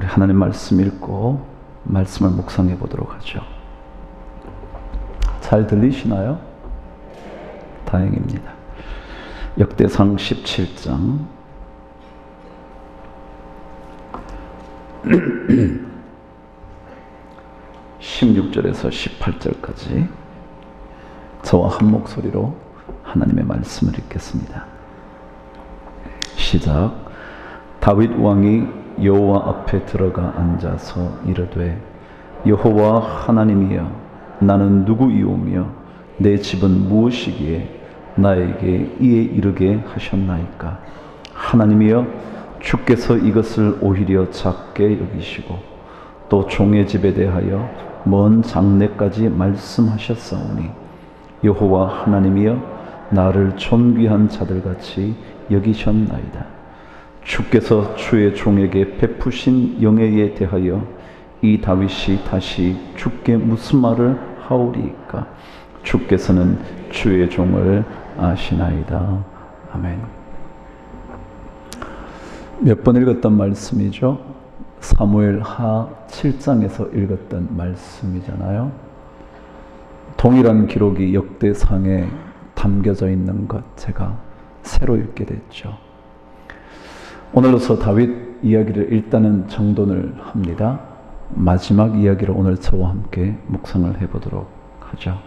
하나님 말씀 읽고 말씀을 묵상해 보도록 하죠. 잘 들리시나요? 다행입니다. 역대상 17장 16절에서 18절까지 저와 한 목소리로 하나님의 말씀을 읽겠습니다. 시작. 다윗 왕이 여호와 앞에 들어가 앉아서 이르되, 여호와 하나님이여, 나는 누구이오며 내 집은 무엇이기에 나에게 이에 이르게 하셨나이까? 하나님이여, 주께서 이것을 오히려 작게 여기시고 또 종의 집에 대하여 먼 장래까지 말씀하셨사오니, 여호와 하나님이여, 나를 존귀한 자들같이 여기셨나이다. 주께서 주의 종에게 베푸신 영예에 대하여 이 다윗이 다시 주께 무슨 말을 하오리이까? 주께서는 주의 종을 아시나이다. 아멘. 몇 번 읽었던 말씀이죠? 사무엘하 7장에서 읽었던 말씀이잖아요. 동일한 기록이 역대상에 담겨져 있는 것, 제가 새로 읽게 됐죠. 오늘로서 다윗 이야기를 일단은 정돈을 합니다. 마지막 이야기를 오늘 저와 함께 묵상을 해보도록 하죠.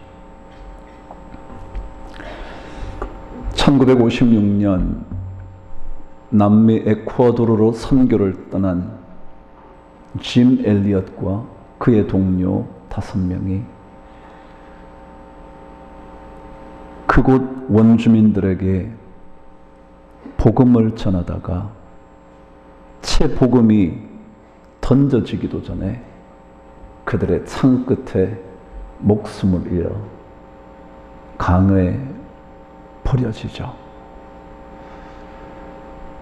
1956년 남미 에콰도르로 선교를 떠난 짐 엘리엇과 그의 동료 5명이 그곳 원주민들에게 복음을 전하다가 채 복음이 던져지기도 전에 그들의 창 끝에 목숨을 잃어 강에 버려지죠.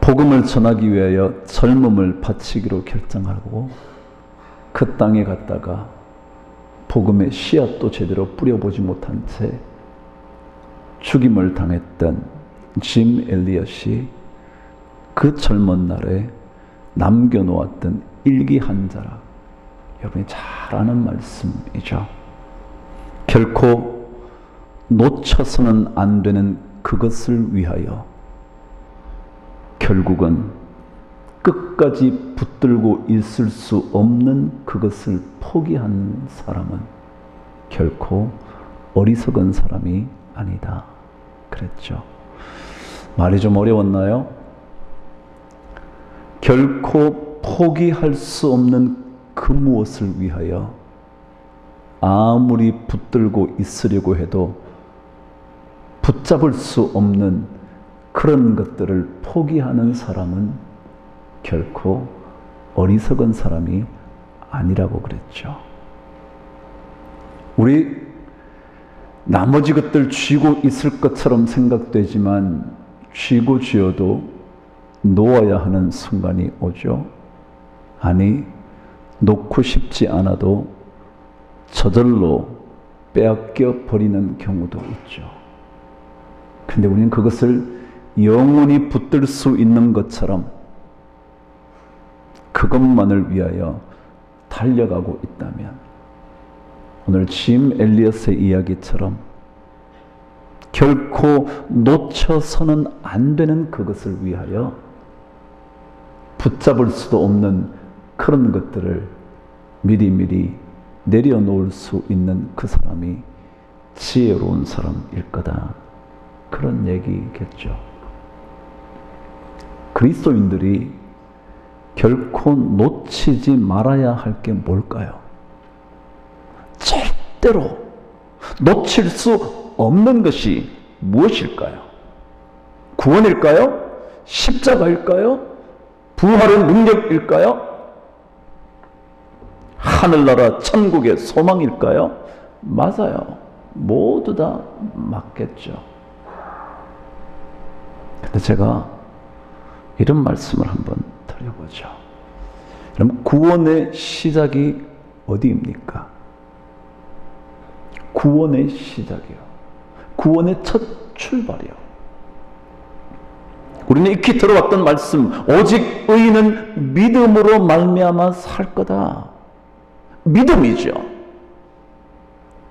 복음을 전하기 위하여 젊음을 바치기로 결정하고 그 땅에 갔다가 복음의 씨앗도 제대로 뿌려보지 못한 채 죽임을 당했던 짐 엘리엇이 그 젊은 날에 남겨놓았던 일기 한 자락, 여러분이 잘 아는 말씀이죠. 결코 놓쳐서는 안 되는 그것을 위하여 결국은 끝까지 붙들고 있을 수 없는 그것을 포기한 사람은 결코 어리석은 사람이 아니다 그랬죠. 말이 좀 어려웠나요? 결코 포기할 수 없는 그 무엇을 위하여 아무리 붙들고 있으려고 해도 붙잡을 수 없는 그런 것들을 포기하는 사람은 결코 어리석은 사람이 아니라고 그랬죠. 우리 나머지 것들 쥐고 있을 것처럼 생각되지만 쥐고 쥐어도 놓아야 하는 순간이 오죠. 아니, 놓고 싶지 않아도 저절로 빼앗겨 버리는 경우도 있죠. 근데 우리는 그것을 영원히 붙들 수 있는 것처럼 그것만을 위하여 달려가고 있다면 오늘 짐 엘리엇의 이야기처럼 결코 놓쳐서는 안 되는 그것을 위하여 붙잡을 수도 없는 그런 것들을 미리미리 내려놓을 수 있는 그 사람이 지혜로운 사람일 거다. 그런 얘기겠죠. 그리스도인들이 결코 놓치지 말아야 할 게 뭘까요? 절대로 놓칠 수 없는 것이 무엇일까요? 구원일까요? 십자가일까요? 부활의 능력일까요? 하늘나라 천국의 소망일까요? 맞아요. 모두 다 맞겠죠. 근데 제가 이런 말씀을 한번 드려보죠. 그럼 구원의 시작이 어디입니까? 구원의 시작이요. 구원의 첫 출발이요. 우리는 익히 들어왔던 말씀, 오직 의인은 믿음으로 말미암아 살 거다. 믿음이죠.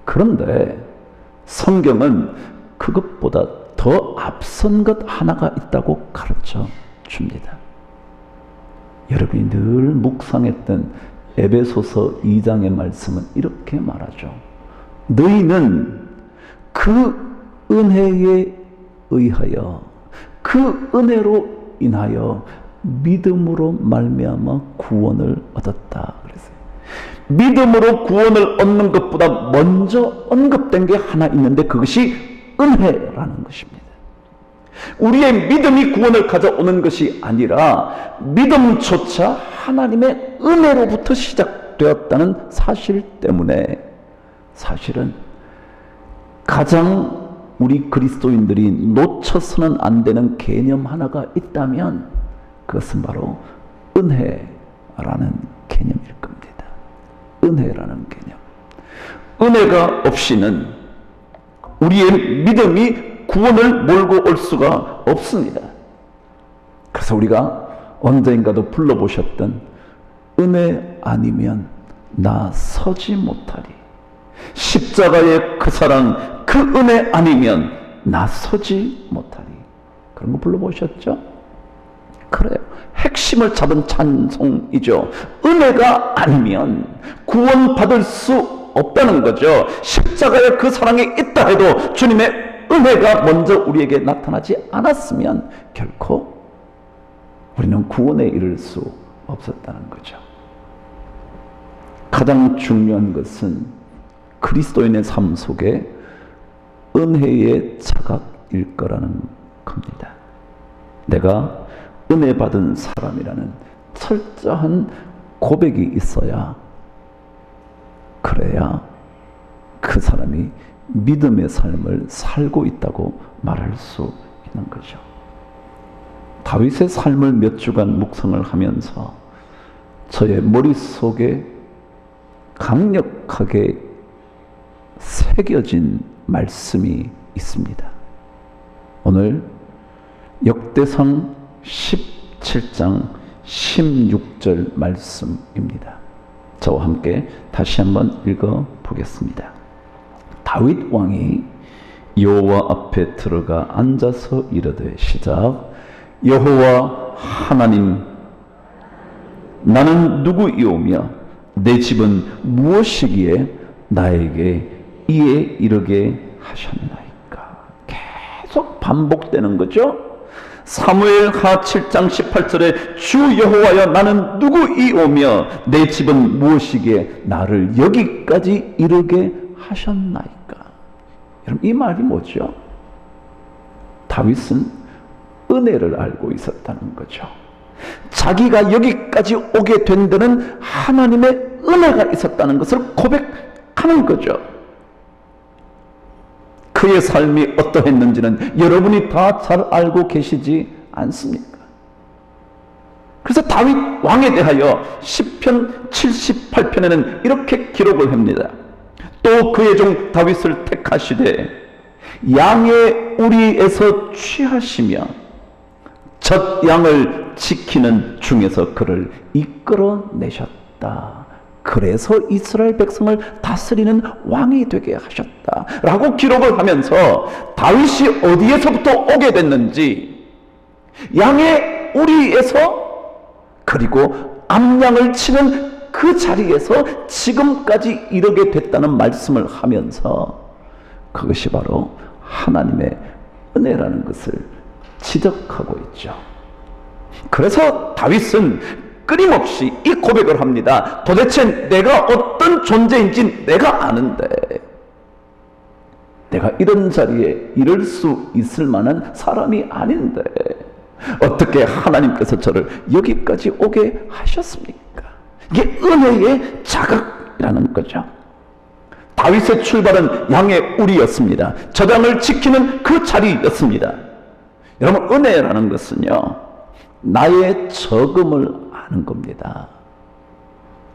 그런데 성경은 그것보다 더 앞선 것 하나가 있다고 가르쳐 줍니다. 여러분이 늘 묵상했던 에베소서 2장의 말씀은 이렇게 말하죠. 너희는 그 은혜에 의하여, 그 은혜로 인하여 믿음으로 말미암아 구원을 얻었다 그랬어요. 믿음으로 구원을 얻는 것보다 먼저 언급된 게 하나 있는데 그것이 은혜라는 것입니다. 우리의 믿음이 구원을 가져오는 것이 아니라 믿음조차 하나님의 은혜로부터 시작되었다는 사실 때문에 사실은 가장 우리 그리스도인들이 놓쳐서는 안 되는 개념 하나가 있다면 그것은 바로 은혜라는 개념일 겁니다. 은혜라는 개념. 은혜가 없이는 우리의 믿음이 구원을 몰고 올 수가 없습니다. 그래서 우리가 언젠가도 불러보셨던 은혜 아니면 나 서지 못하리. 십자가의 그 사랑, 그 은혜 아니면 나 서지 못하리. 그런 거 불러보셨죠? 그래요. 핵심을 잡은 찬송이죠. 은혜가 아니면 구원받을 수 없다는 거죠. 십자가의 그 사랑이 있다 해도 주님의 은혜가 먼저 우리에게 나타나지 않았으면 결코 우리는 구원에 이를 수 없었다는 거죠. 가장 중요한 것은 그리스도인의 삶 속에 은혜의 자각일 거라는 겁니다. 내가 은혜 받은 사람이라는 철저한 고백이 있어야, 그래야 그 사람이 믿음의 삶을 살고 있다고 말할 수 있는 거죠. 다윗의 삶을 몇 주간 묵상을 하면서 저의 머릿속에 강력하게 새겨진 말씀이 있습니다. 오늘 역대상 17장 16절 말씀입니다. 저와 함께 다시 한번 읽어보겠습니다. 다윗 왕이 여호와 앞에 들어가 앉아서 이르되 시작. 여호와 하나님, 나는 누구이오며 내 집은 무엇이기에 나에게 이에 이르게 하셨나이까. 계속 반복되는 거죠. 사무엘하 7장 18절에 주 여호와여 나는 누구이오며 내 집은 무엇이기에 나를 여기까지 이르게 하셨나이까. 여러분, 이 말이 뭐죠? 다윗은 은혜를 알고 있었다는 거죠. 자기가 여기까지 오게 된 데는 하나님의 은혜가 있었다는 것을 고백하는 거죠. 그의 삶이 어떠했는지는 여러분이 다 잘 알고 계시지 않습니까? 그래서 다윗 왕에 대하여 시편 78편에는 이렇게 기록을 합니다. 또 그의 종 다윗을 택하시되 양의 우리에서 취하시며 젖 양을 지키는 중에서 그를 이끌어내셨다. 그래서 이스라엘 백성을 다스리는 왕이 되게 하셨다 라고 기록을 하면서 다윗이 어디에서부터 오게 됐는지, 양의 우리에서, 그리고 암양을 치는 그 자리에서 지금까지 이르게 됐다는 말씀을 하면서 그것이 바로 하나님의 은혜라는 것을 지적하고 있죠. 그래서 다윗은 끊임없이 이 고백을 합니다. 도대체 내가 어떤 존재인지 내가 아는데 내가 이런 자리에 이를 수 있을 만한 사람이 아닌데 어떻게 하나님께서 저를 여기까지 오게 하셨습니까? 이게 은혜의 자각이라는 거죠. 다윗의 출발은 양의 우리였습니다. 저장을 지키는 그 자리였습니다. 여러분, 은혜라는 것은요, 나의 적음을 아는 겁니다.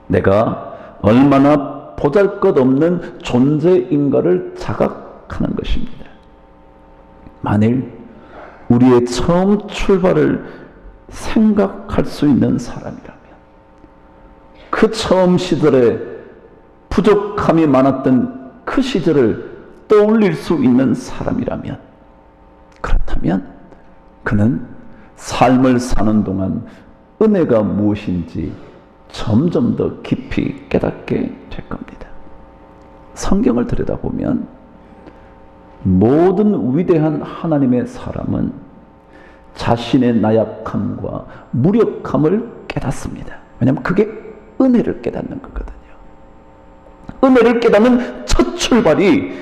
내가 얼마나 보잘것없는 존재인가를 자각하는 것입니다. 만일 우리의 처음 출발을 생각할 수 있는 사람이라면, 그 처음 시절에 부족함이 많았던 그 시절을 떠올릴 수 있는 사람이라면, 그렇다면 그는 삶을 사는 동안 은혜가 무엇인지 점점 더 깊이 깨닫게 될 겁니다. 성경을 들여다보면 모든 위대한 하나님의 사람은 자신의 나약함과 무력함을 깨닫습니다. 왜냐하면 그게 은혜를 깨닫는 거거든요. 은혜를 깨닫는 첫 출발이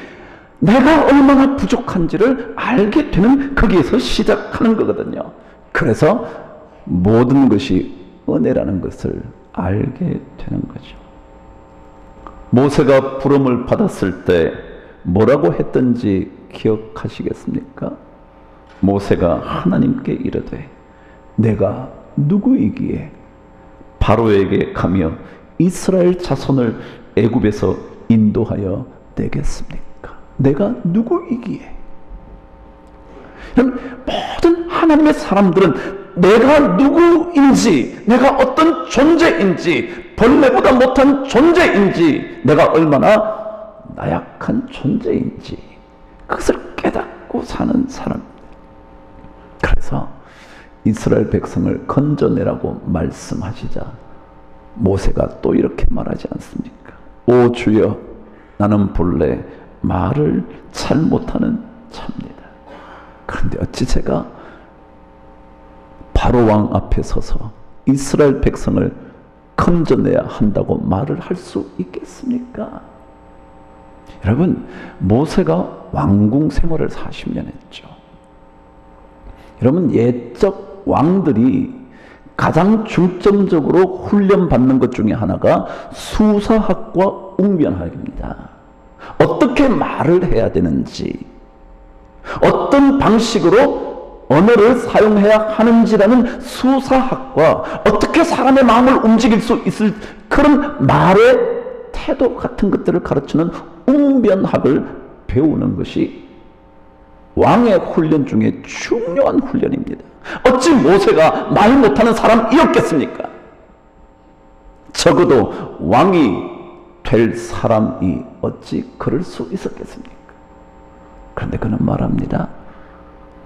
내가 얼마나 부족한지를 알게 되는, 거기에서 시작하는 거거든요. 그래서 모든 것이 은혜라는 것을 알게 되는 거죠. 모세가 부름을 받았을 때 뭐라고 했던지 기억하시겠습니까? 모세가 하나님께 이르되 내가 누구이기에 바로에게 가며 이스라엘 자손을 애굽에서 인도하여 내겠습니까? 내가 누구이기에? 모든 하나님의 사람들은 내가 누구인지, 내가 어떤 존재인지, 벌레보다 못한 존재인지, 내가 얼마나 나약한 존재인지 그것을 깨닫고 사는 사람입니다. 그래서 이스라엘 백성을 건져내라고 말씀하시자 모세가 또 이렇게 말하지 않습니까? 오 주여, 나는 본래 말을 잘 못하는 자입니다. 그런데 어찌 제가 바로 왕 앞에 서서 이스라엘 백성을 건져내야 한다고 말을 할 수 있겠습니까? 여러분, 모세가 왕궁 생활을 40년 했죠. 여러분, 옛적 왕들이 가장 중점적으로 훈련받는 것 중에 하나가 수사학과 웅변학입니다. 어떻게 말을 해야 되는지, 어떤 방식으로 언어를 사용해야 하는지라는 수사학과, 어떻게 사람의 마음을 움직일 수 있을 그런 말의 태도 같은 것들을 가르치는 웅변학을 배우는 것이 왕의 훈련 중에 중요한 훈련입니다. 어찌 모세가 말 못하는 사람이었겠습니까? 적어도 왕이 될 사람이 어찌 그럴 수 있었겠습니까? 그런데 그는 말합니다.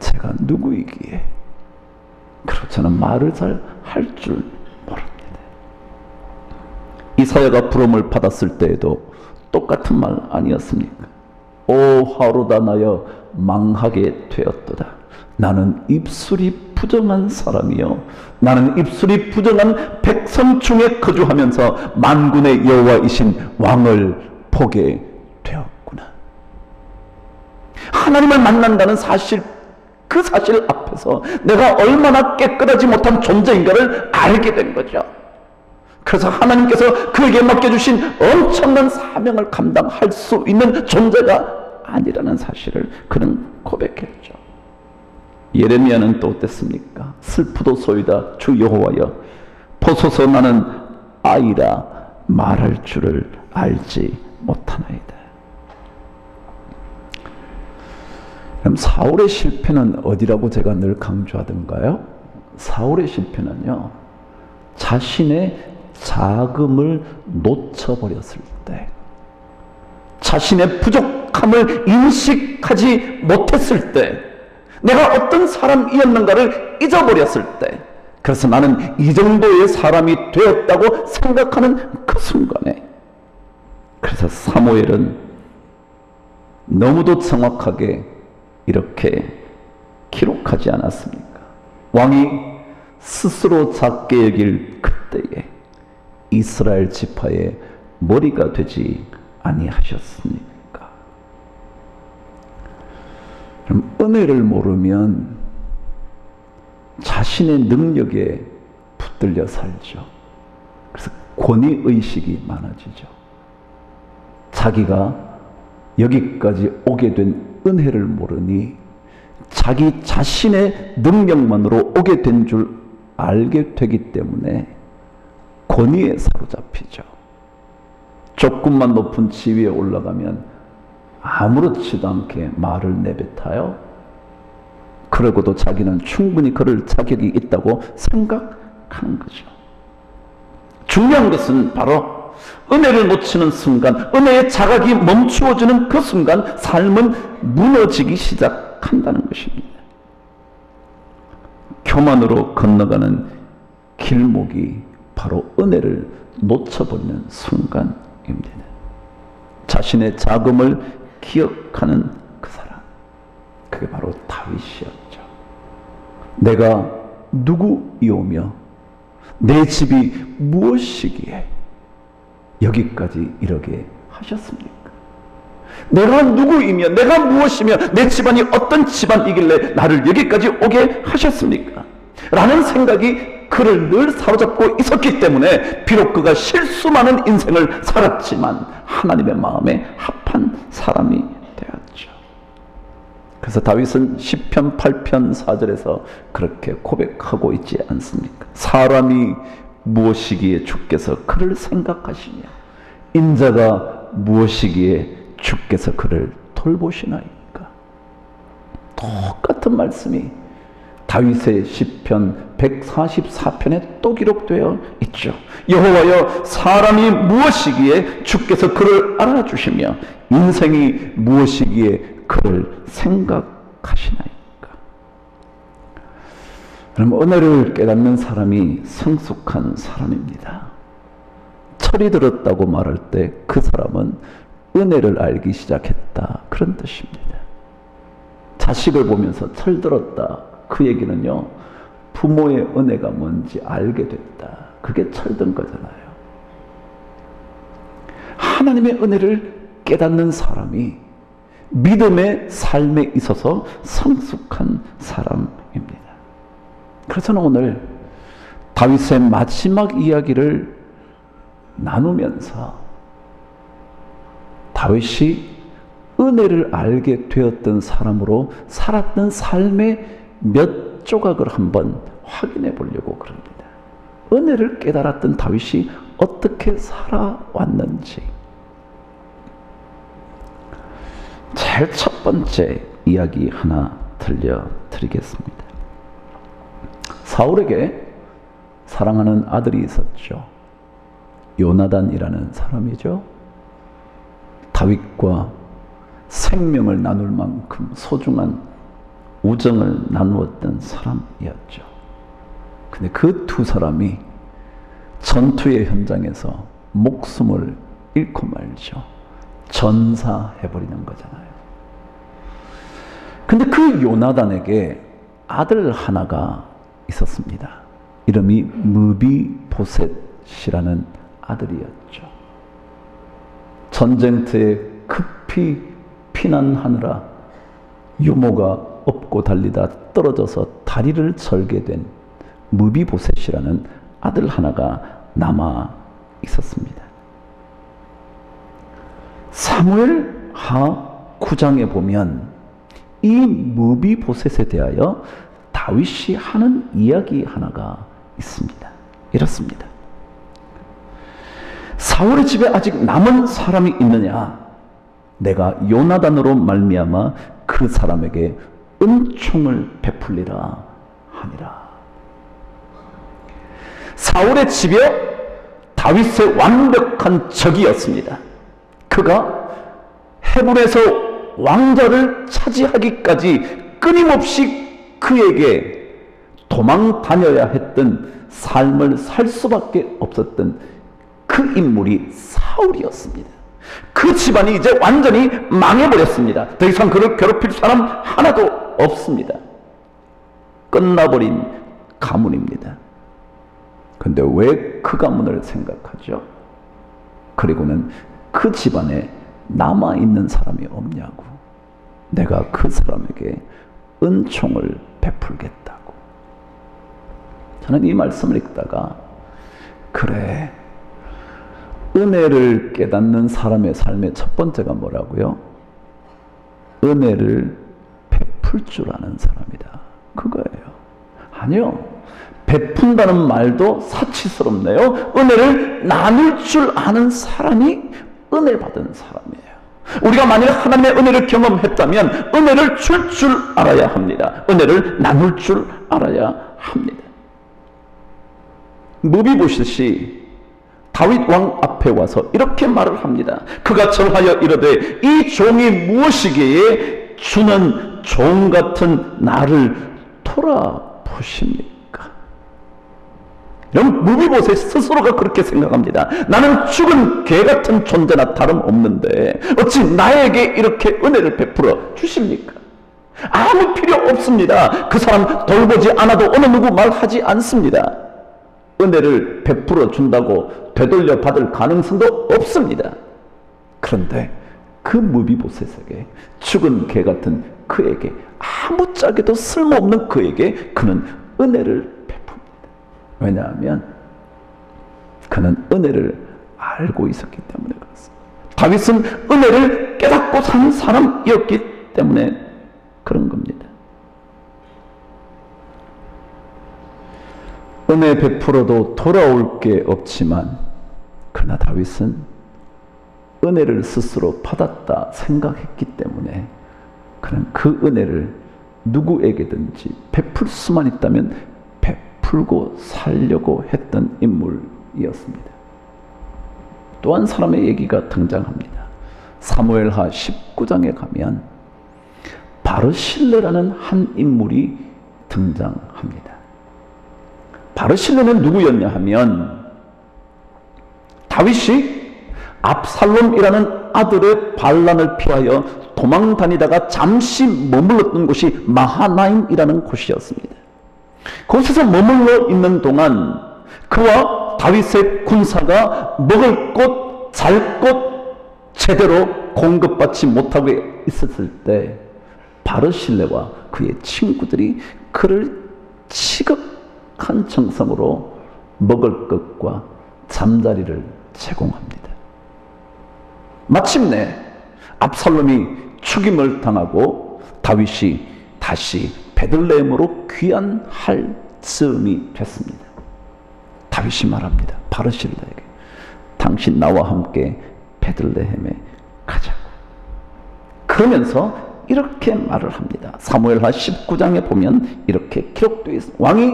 제가 누구이기에? 그리고 저는 말을 잘 할 줄 모릅니다. 이사야가 부름을 받았을 때에도 똑같은 말 아니었습니까? 오 하루다 나여 망하게 되었도다. 나는 입술이 부정한 사람이요, 나는 입술이 부정한 백성 중에 거주하면서 만군의 여호와이신 왕을 보게 되었구나. 하나님을 만난다는 사실, 그 사실 앞에서 내가 얼마나 깨끗하지 못한 존재인가를 알게 된 거죠. 그래서 하나님께서 그에게 맡겨주신 엄청난 사명을 감당할 수 있는 존재가 아니라는 사실을 그는 고백했죠. 예레미야는 또 어땠습니까? 슬프도소이다 주 여호와여, 보소서 나는 아이라 말할 줄을 알지 못하나이다. 그럼 사울의 실패는 어디라고 제가 늘 강조하던가요? 사울의 실패는요, 자신의 자금을 놓쳐버렸을 때, 자신의 부족함을 인식하지 못했을 때, 내가 어떤 사람이었는가를 잊어버렸을 때, 그래서 나는 이 정도의 사람이 되었다고 생각하는 그 순간에, 그래서 사무엘은 너무도 정확하게 이렇게 기록하지 않았습니까? 왕이 스스로 작게 여길 그때에 이스라엘 지파의 머리가 되지 아니하셨습니까? 그럼 은혜를 모르면 자신의 능력에 붙들려 살죠. 그래서 권위의식이 많아지죠. 자기가 여기까지 오게 된 은혜를 모르니 자기 자신의 능력만으로 오게 된 줄 알게 되기 때문에 권위에 사로잡히죠. 조금만 높은 지위에 올라가면 아무렇지도 않게 말을 내뱉어요. 그러고도 자기는 충분히 그럴 자격이 있다고 생각하는 거죠. 중요한 것은 바로 은혜를 놓치는 순간, 은혜의 자각이 멈추어지는 그 순간 삶은 무너지기 시작한다는 것입니다. 교만으로 건너가는 길목이 바로 은혜를 놓쳐버리는 순간입니다. 자신의 자금을 기억하는 그 사람, 그게 바로 다윗이었죠. 내가 누구이오며 내 집이 무엇이기에 여기까지 이르게 하셨습니까? 내가 누구이며 내가 무엇이며 내 집안이 어떤 집안이길래 나를 여기까지 오게 하셨습니까? 라는 생각이 그를 늘 사로잡고 있었기 때문에 비록 그가 실수 많은 인생을 살았지만 하나님의 마음에 합한 사람이 되었죠. 그래서 다윗은 시편 8편 4절에서 그렇게 고백하고 있지 않습니까? 사람이 무엇이기에 주께서 그를 생각하시며 인자가 무엇이기에 주께서 그를 돌보시나이까. 똑같은 말씀이 다윗의 시편 144편에 또 기록되어 있죠. 여호와여, 사람이 무엇이기에 주께서 그를 알아주시며 인생이 무엇이기에 그를 생각하시나이까. 그럼 은혜를 깨닫는 사람이 성숙한 사람입니다. 철이 들었다고 말할 때 그 사람은 은혜를 알기 시작했다, 그런 뜻입니다. 자식을 보면서 철 들었다, 그 얘기는요, 부모의 은혜가 뭔지 알게 됐다, 그게 철든 거잖아요. 하나님의 은혜를 깨닫는 사람이 믿음의 삶에 있어서 성숙한 사람입니다. 그래서 저는 오늘 다윗의 마지막 이야기를 나누면서 다윗이 은혜를 알게 되었던 사람으로 살았던 삶의 몇 조각을 한번 확인해 보려고 그럽니다. 은혜를 깨달았던 다윗이 어떻게 살아왔는지. 제일 첫 번째 이야기 하나 들려드리겠습니다. 사울에게 사랑하는 아들이 있었죠. 요나단이라는 사람이죠. 다윗과 생명을 나눌 만큼 소중한 우정을 나누었던 사람이었죠. 근데 그 두 사람이 전투의 현장에서 목숨을 잃고 말죠. 전사해버리는 거잖아요. 근데 그 요나단에게 아들 하나가 있었습니다. 이름이 무비보셋이라는 아들이었죠. 전쟁터에 급히 피난하느라 유모가 없고 달리다 떨어져서 다리를 절게 된 무비보셋이라는 아들 하나가 남아 있었습니다. 사무엘 하 9장에 보면 이 무비보셋에 대하여 다윗이 하는 이야기 하나가 있습니다. 이렇습니다. 사울의 집에 아직 남은 사람이 있느냐? 내가 요나단으로 말미암아 그 사람에게 은총을 베풀리라 하니라. 사울의 집에 다윗의 완벽한 적이었습니다. 그가 헤브론에서 왕좌를 차지하기까지 끊임없이 그에게 도망 다녀야 했던 삶을 살 수밖에 없었던 그 인물이 사울이었습니다. 그 집안이 이제 완전히 망해버렸습니다. 더 이상 그를 괴롭힐 사람 하나도 없습니다. 끝나버린 가문입니다. 근데 왜 그 가문을 생각하죠? 그리고는 그 집안에 남아있는 사람이 없냐고. 내가 그 사람에게 은총을 베풀겠다고. 저는 이 말씀을 읽다가 그래, 은혜를 깨닫는 사람의 삶의 첫 번째가 뭐라고요? 은혜를 베풀 줄 아는 사람이다, 그거예요. 아니요, 베푼다는 말도 사치스럽네요. 은혜를 나눌 줄 아는 사람이 은혜 받은 사람이에요. 우리가 만일 하나님의 은혜를 경험했다면 은혜를 줄 줄 알아야 합니다. 은혜를 나눌 줄 알아야 합니다. 무비보셋이 다윗 왕 앞에 와서 이렇게 말을 합니다. 그가 청하여 이르되 이 종이 무엇이기에 주는 종 같은 나를 돌아보십니까? 여러분, 무비보셋 스스로가 그렇게 생각합니다. 나는 죽은 개 같은 존재나 다름없는데 어찌 나에게 이렇게 은혜를 베풀어 주십니까? 아무 필요 없습니다. 그 사람 돌보지 않아도 어느 누구 말하지 않습니다. 은혜를 베풀어 준다고 되돌려 받을 가능성도 없습니다. 그런데 그 무비보셋에게, 죽은 개 같은 그에게, 아무짝에도 쓸모없는 그에게 그는 은혜를 베풉니다. 왜냐하면 그는 은혜를 알고 있었기 때문에 그렇습니다. 다윗은 은혜를 깨닫고 산 사람이었기 때문에 그런 겁니다. 은혜 베풀어도 돌아올 게 없지만, 그러나 다윗은 은혜를 스스로 받았다 생각했기 때문에 그는 그 은혜를 누구에게든지 베풀 수만 있다면 베풀고 살려고 했던 인물이었습니다. 또 한 사람의 얘기가 등장합니다. 사무엘하 19장에 가면 바르실레라는 한 인물이 등장합니다. 바르실레는 누구였냐 하면 다윗이 압살롬이라는 아들의 반란을 피하여 도망 다니다가 잠시 머물렀던 곳이 마하나임이라는 곳이었습니다. 그곳에서 머물러 있는 동안 그와 다윗의 군사가 먹을 것, 잘 것 제대로 공급받지 못하고 있었을 때 바르실레와 그의 친구들이 그를 지극한 정성으로 먹을 것과 잠자리를 제공합니다. 마침내 압살롬이 죽임을 당하고 다윗이 다시 베들레헴으로 귀환할 즈음이 됐습니다. 다윗이 말합니다. 바르실레에게, 당신 나와 함께 베들레헴에 가자고. 그러면서 이렇게 말을 합니다. 사무엘하 19장에 보면 이렇게 기록되어 있습니다. 왕이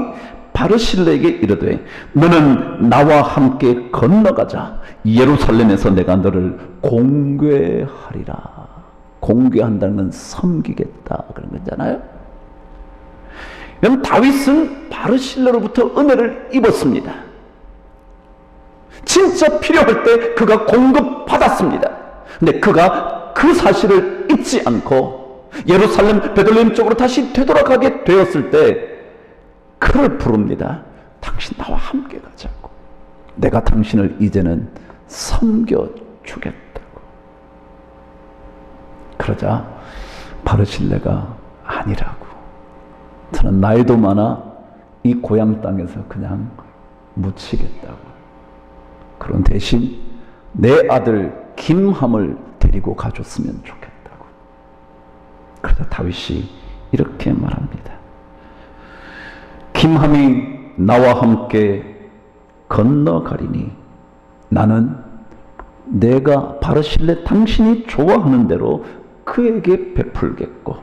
바르실레에게 이르되 너는 나와 함께 건너가자. 예루살렘에서 내가 너를 공궤하리라. 공궤한다는 건 섬기겠다 그런 거잖아요. 그럼 다윗은 바르실레로부터 은혜를 입었습니다. 진짜 필요할 때 그가 공급받았습니다. 근데 그가 그 사실을 잊지 않고 예루살렘 베들레헴 쪽으로 다시 되돌아가게 되었을 때 그를 부릅니다. 당신 나와 함께 가자고. 내가 당신을 이제는 섬겨주겠다고. 그러자 바르실레가 아니라고. 저는 나이도 많아 이 고향 땅에서 그냥 묻히겠다고. 그런 대신 내 아들 김함을 데리고 가줬으면 좋겠다고. 그러자 다윗이 이렇게 말합니다. 김함이 나와 함께 건너가리니 나는 내가 바르실레 당신이 좋아하는 대로 그에게 베풀겠고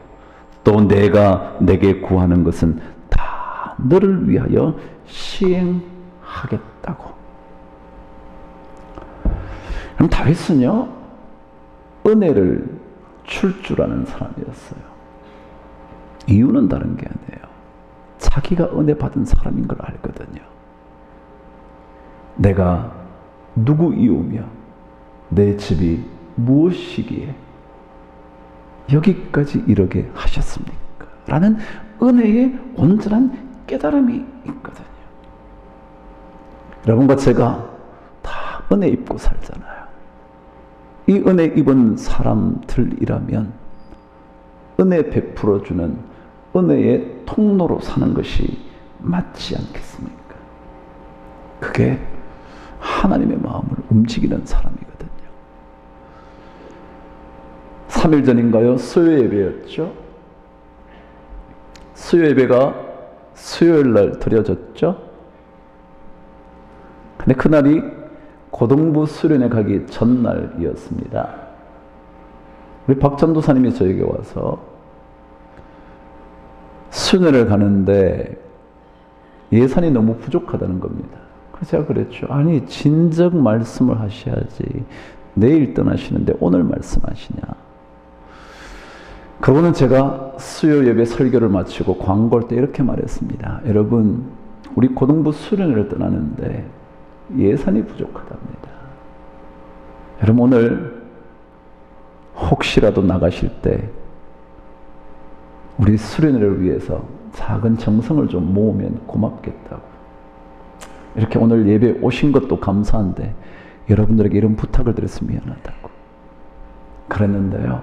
또 내가 내게 구하는 것은 다 너를 위하여 시행하겠다고. 그럼 다윗은요, 은혜를 줄 줄 아는 사람이었어요. 이유는 다른 게 아니에요. 자기가 은혜 받은 사람인 걸 알거든요. 내가 누구이오며 내 집이 무엇이기에 여기까지 이르게 하셨습니까? 라는 은혜의 온전한 깨달음이 있거든요. 여러분과 제가 다 은혜 입고 살잖아요. 이 은혜 입은 사람들이라면 은혜 베풀어주는 은혜의 통로로 사는 것이 맞지 않겠습니까? 그게 하나님의 마음을 움직이는 사람이거든요. 3일 전인가요? 수요 예배였죠? 수요 예배가 수요일 날 드려졌죠? 근데 그날이 고등부 수련회 가기 전날이었습니다. 우리 박전도사님이 저에게 와서 수련회를 가는데 예산이 너무 부족하다는 겁니다. 그래서 제가 그랬죠. 아니 진정 말씀을 하셔야지. 내일 떠나시는데 오늘 말씀하시냐. 그러고는 제가 수요 예배 설교를 마치고 광고할 때 이렇게 말했습니다. 여러분, 우리 고등부 수련회를 떠나는데 예산이 부족하답니다. 여러분, 오늘 혹시라도 나가실 때 우리 수련회를 위해서 작은 정성을 좀 모으면 고맙겠다고. 이렇게 오늘 예배 오신 것도 감사한데 여러분들에게 이런 부탁을 드렸으면 미안하다고. 그랬는데요,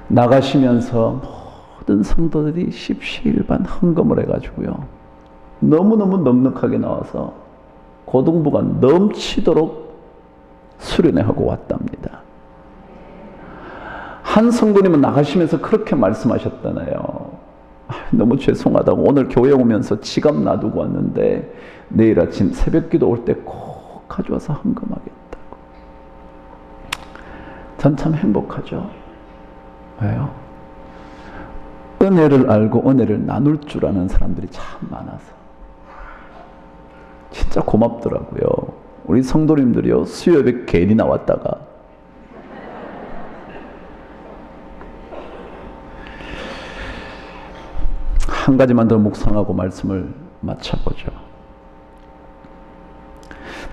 나가시면서 모든 성도들이 십시일반 헌금을 해가지고요, 너무너무 넉넉하게 나와서 고등부가 넘치도록 수련회하고 왔답니다. 한 성도님은 나가시면서 그렇게 말씀하셨잖아요. 너무 죄송하다고. 오늘 교회 오면서 지갑 놔두고 왔는데 내일 아침 새벽기도 올 때 꼭 가져와서 헌금하겠다고. 전 참 행복하죠. 왜요? 은혜를 알고 은혜를 나눌 줄 아는 사람들이 참 많아서 진짜 고맙더라고요. 우리 성도님들이요, 수요예배 괜히 나왔다가 한 가지만 더 묵상하고 말씀을 마쳐보죠.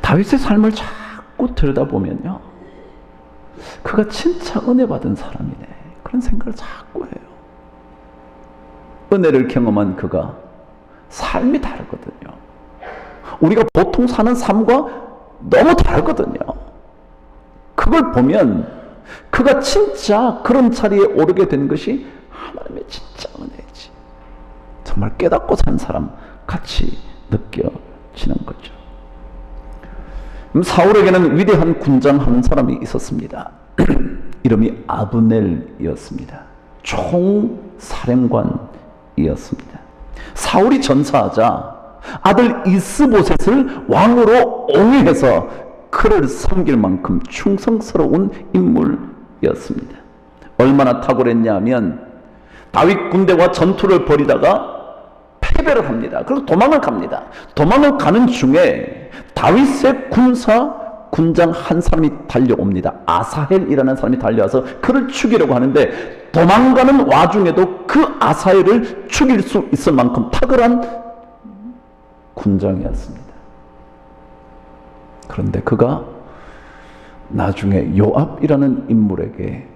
다윗의 삶을 자꾸 들여다보면요, 그가 진짜 은혜 받은 사람이네, 그런 생각을 자꾸 해요. 은혜를 경험한 그가 삶이 다르거든요. 우리가 보통 사는 삶과 너무 다르거든요. 그걸 보면 그가 진짜 그런 자리에 오르게 된 것이 하나님의 진짜 은혜지. 정말 깨닫고 산 사람 같이 느껴지는 거죠. 사울에게는 위대한 군장 한 사람이 있었습니다. 이름이 아브넬이었습니다. 총사령관이었습니다. 사울이 전사하자 아들 이스보셋을 왕으로 옹위해서 그를 섬길 만큼 충성스러운 인물이었습니다. 얼마나 탁월했냐 하면 다윗 군대와 전투를 벌이다가 패배를 합니다. 그리고 도망을 갑니다. 도망을 가는 중에 다윗의 군장 한 사람이 달려옵니다. 아사헬이라는 사람이 달려와서 그를 죽이려고 하는데 도망가는 와중에도 그 아사헬을 죽일 수 있을 만큼 탁월한 군장이었습니다. 그런데 그가 나중에 요압이라는 인물에게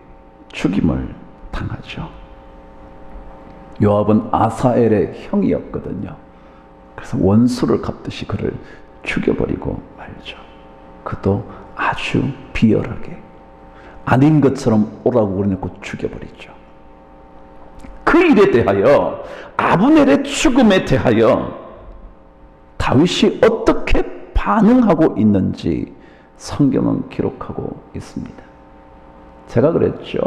죽임을 당하죠. 요압은 아사엘의 형이었거든요. 그래서 원수를 갚듯이 그를 죽여버리고 말죠. 그도 아주 비열하게 아닌 것처럼 오라고 그러놓고 죽여버리죠. 그 일에 대하여, 아브넬의 죽음에 대하여 다윗이 어떻게 반응하고 있는지 성경은 기록하고 있습니다. 제가 그랬죠.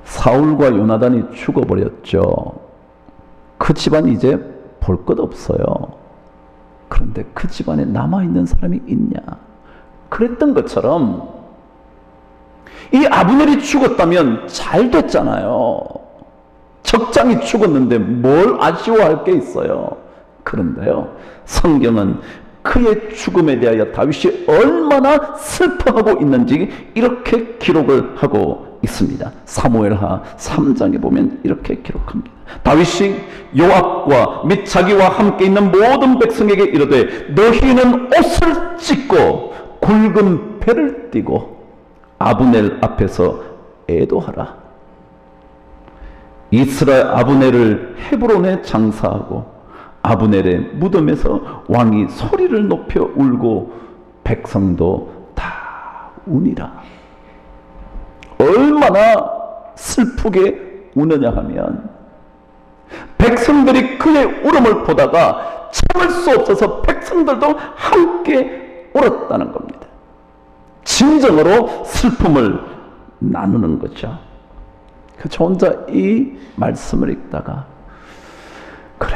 사울과 요나단이 죽어버렸죠. 그 집안 이제 볼 것 없어요. 그런데 그 집안에 남아있는 사람이 있냐? 그랬던 것처럼 이 아브넬이 죽었다면 잘 됐잖아요. 적장이 죽었는데 뭘 아쉬워할 게 있어요. 그런데요, 성경은 그의 죽음에 대하여 다윗이 얼마나 슬퍼하고 있는지 이렇게 기록을 하고 있습니다. 사무엘하 3장에 보면 이렇게 기록합니다. 다윗이 요압과 및 자기와 함께 있는 모든 백성에게 이르되 너희는 옷을 찢고 굵은 배를 띠고 아브넬 앞에서 애도하라. 이스라엘 아브넬을 헤브론에 장사하고 아브넬의 무덤에서 왕이 소리를 높여 울고 백성도 다 우니라. 얼마나 슬프게 우느냐 하면 백성들이 그의 울음을 보다가 참을 수 없어서 백성들도 함께 울었다는 겁니다. 진정으로 슬픔을 나누는 거죠. 저 혼자 이 말씀을 읽다가 그래,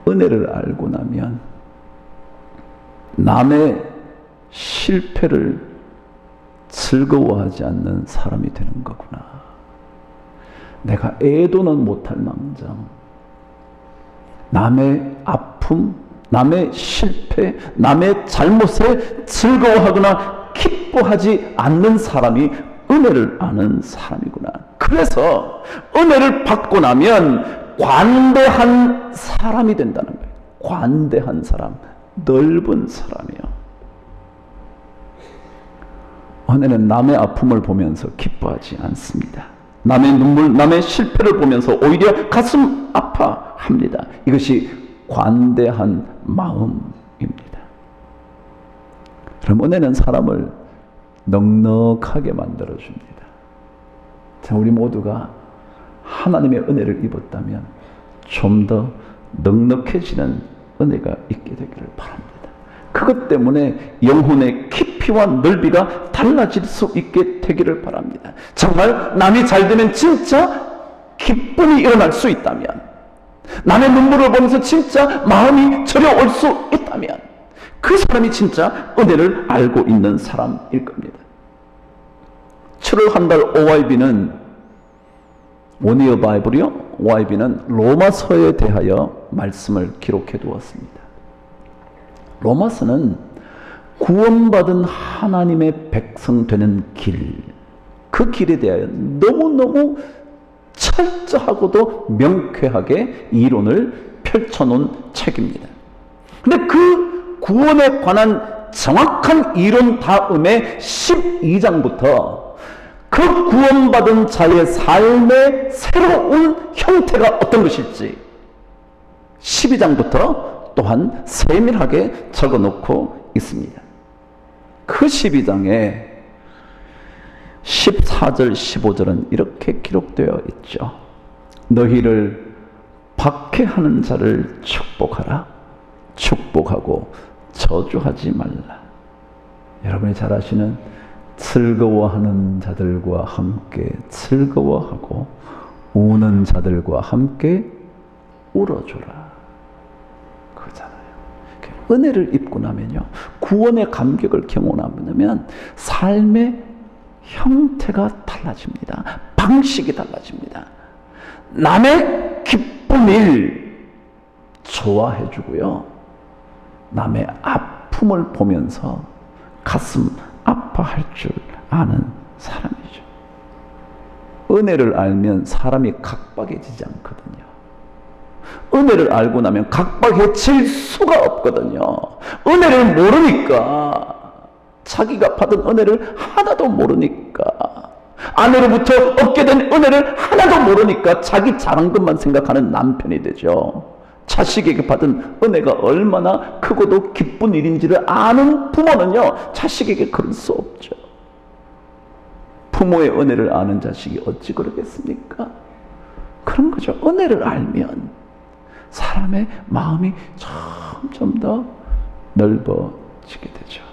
은혜를 알고 나면 남의 실패를 즐거워하지 않는 사람이 되는 거구나. 내가 애도는 못할 망정 남의 아픔, 남의 실패, 남의 잘못에 즐거워하거나 기뻐하지 않는 사람이 은혜를 아는 사람이구나. 그래서 은혜를 받고 나면 관대한 사람이 된다는 거예요. 관대한 사람, 넓은 사람이요. 은혜는 남의 아픔을 보면서 기뻐하지 않습니다. 남의 눈물, 남의 실패를 보면서 오히려 가슴 아파합니다. 이것이 관대한 마음입니다. 그럼 은혜는 사람을 넉넉하게 만들어줍니다. 자, 우리 모두가 하나님의 은혜를 입었다면 좀 더 넉넉해지는 은혜가 있게 되기를 바랍니다. 그것 때문에 영혼의 깊이와 넓이가 달라질 수 있게 되기를 바랍니다. 정말 남이 잘 되면 진짜 기쁨이 일어날 수 있다면, 남의 눈물을 보면서 진짜 마음이 저려올 수 있다면 그 사람이 진짜 은혜를 알고 있는 사람일 겁니다. 7월 한 달 OYB는 원이어 바이블이요. OYB는 로마서에 대하여 말씀을 기록해 두었습니다. 로마서는 구원받은 하나님의 백성 되는 길, 그 길에 대하여 너무너무 철저하고도 명쾌하게 이론을 펼쳐놓은 책입니다. 근데 그 구원에 관한 정확한 이론 다음에 12장부터 그 구원받은 자의 삶의 새로운 형태가 어떤 것일지 12장부터 또한 세밀하게 적어놓고 있습니다. 그 12장에 14절 15절은 이렇게 기록되어 있죠. 너희를 박해하는 자를 축복하라. 축복하고 저주하지 말라. 여러분이 잘 아시는 즐거워하는 자들과 함께 즐거워하고 우는 자들과 함께 울어줘라. 그러잖아요. 은혜를 입고 나면요, 구원의 감격을 경험하면 삶의 형태가 달라집니다. 방식이 달라집니다. 남의 기쁨을 좋아해주고요, 남의 아픔을 보면서 가슴 아파할 줄 아는 사람이죠. 은혜를 알면 사람이 각박해지지 않거든요. 은혜를 알고 나면 각박해질 수가 없거든요. 은혜를 모르니까, 자기가 받은 은혜를 하나도 모르니까, 아내로부터 얻게 된 은혜를 하나도 모르니까 자기 잘한 것만 생각하는 남편이 되죠. 자식에게 받은 은혜가 얼마나 크고도 기쁜 일인지를 아는 부모는요, 자식에게 그럴 수 없죠. 부모의 은혜를 아는 자식이 어찌 그러겠습니까? 그런 거죠. 은혜를 알면 사람의 마음이 점점 더 넓어지게 되죠.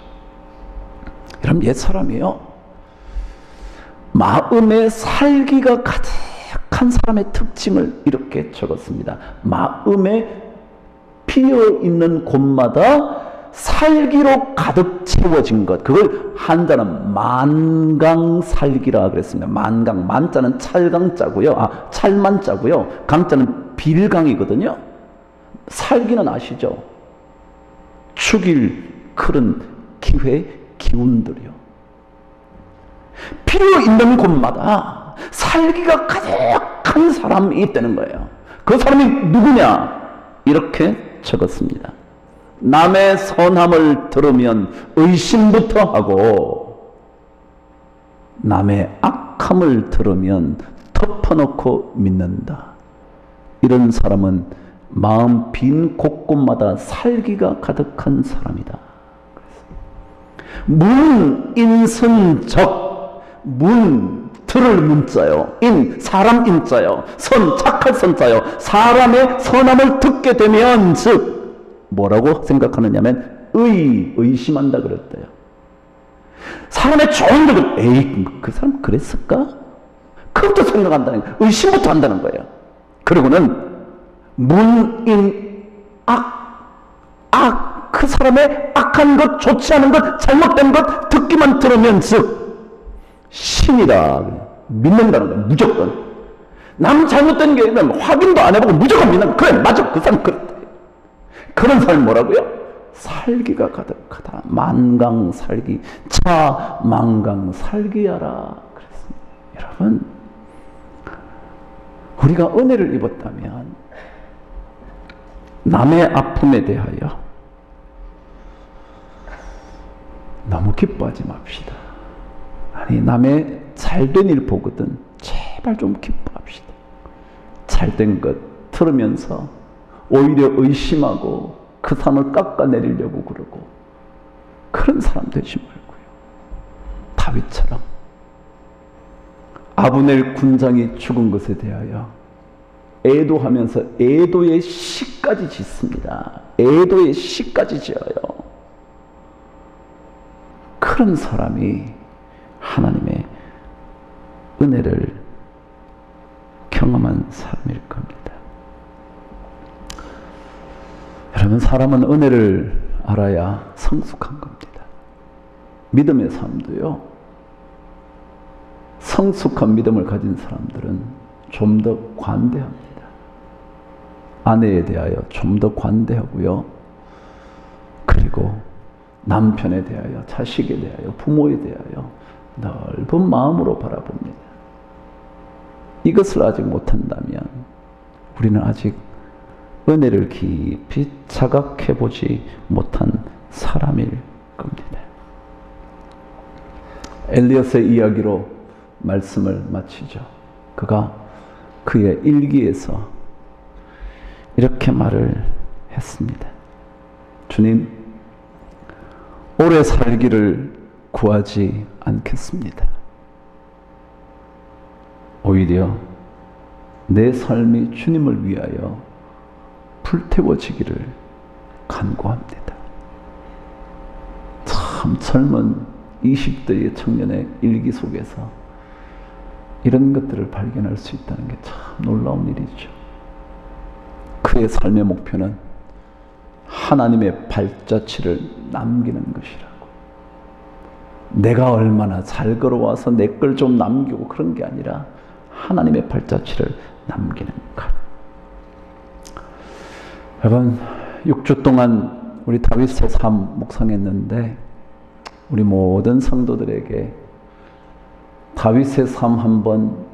여러분, 옛사람이요, 마음의 살기가 가득한 사람의 특징을 이렇게 적었습니다. 마음에 비어있는 곳마다 살기로 가득 채워진 것, 그걸 한자는 만강살기라 그랬습니다. 만강, 만자는 찰강자고요, 찰만자고요, 강자는 빌강이거든요. 살기는 아시죠? 죽일 그런 기회, 기운들이요, 필요 있는 곳마다 살기가 가득한 사람이 있다는 거예요. 그 사람이 누구냐? 이렇게 적었습니다. 남의 선함을 들으면 의심부터 하고, 남의 악함을 들으면 덮어놓고 믿는다. 이런 사람은 마음 빈 곳곳마다 살기가 가득한 사람이다. 문인선적, 문, 들을 문자요, 인, 사람 인자요, 선, 착할 선자요, 사람의 선함을 듣게 되면 즉 뭐라고 생각하느냐면 의심한다 그랬대요. 사람의 좋은 것을 에이, 그 사람 그랬을까? 그것도 생각한다는 거예요. 의심부터 한다는 거예요. 그리고는 문인 악, 그 사람의 악한 것, 좋지 않은 것, 잘못된 것 듣기만 들으면 즉 신이다 믿는다는 거야. 무조건. 남 잘못된 게 있으면 확인도 안 해보고 무조건 믿는 거야. 그래 맞아, 그 사람 그렇다. 그런 사람이 뭐라고요? 살기가 가득하다. 만강살기, 차 만강살기하라 그랬습니다. 여러분, 우리가 은혜를 입었다면 남의 아픔에 대하여 너무 기뻐하지 맙시다. 아니, 남의 잘된 일 보거든 제발 좀 기뻐합시다. 잘된 것 들으면서 오히려 의심하고 그 사람을 깎아내리려고 그러고 그런 사람 되지 말고요. 다윗처럼 아브넬 군장이 죽은 것에 대하여 애도하면서 애도의 시까지 짓습니다. 애도의 시까지 지어요. 그런 사람이 하나님의 은혜를 경험한 사람일 겁니다. 여러분, 사람은 은혜를 알아야 성숙한 겁니다. 믿음의 삶도요, 성숙한 믿음을 가진 사람들은 좀 더 관대합니다. 아내에 대하여 좀 더 관대하고요, 그리고 남편에 대하여, 자식에 대하여, 부모에 대하여 넓은 마음으로 바라봅니다. 이것을 아직 못한다면 우리는 아직 은혜를 깊이 자각해보지 못한 사람일 겁니다. 엘리엇의 이야기로 말씀을 마치죠. 그가 그의 일기에서 이렇게 말을 했습니다. 주님, 오래 살기를 구하지 않겠습니다. 오히려 내 삶이 주님을 위하여 불태워지기를 간구합니다. 참 젊은 20대의 청년의 일기 속에서 이런 것들을 발견할 수 있다는 게 참 놀라운 일이죠. 그의 삶의 목표는 하나님의 발자취를 남기는 것이라고. 내가 얼마나 잘 걸어와서 내 걸 좀 남기고 그런 게 아니라 하나님의 발자취를 남기는 것. 여러분, 6주 동안 우리 다윗의 삶 묵상했는데 우리 모든 성도들에게 다윗의 삶 한번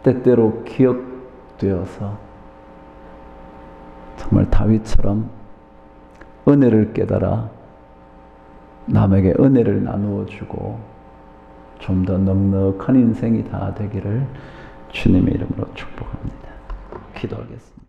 때때로 기억되어서 정말 다윗처럼 은혜를 깨달아 남에게 은혜를 나누어 주고 좀 더 넉넉한 인생이 다 되기를 주님의 이름으로 축복합니다. 기도하겠습니다.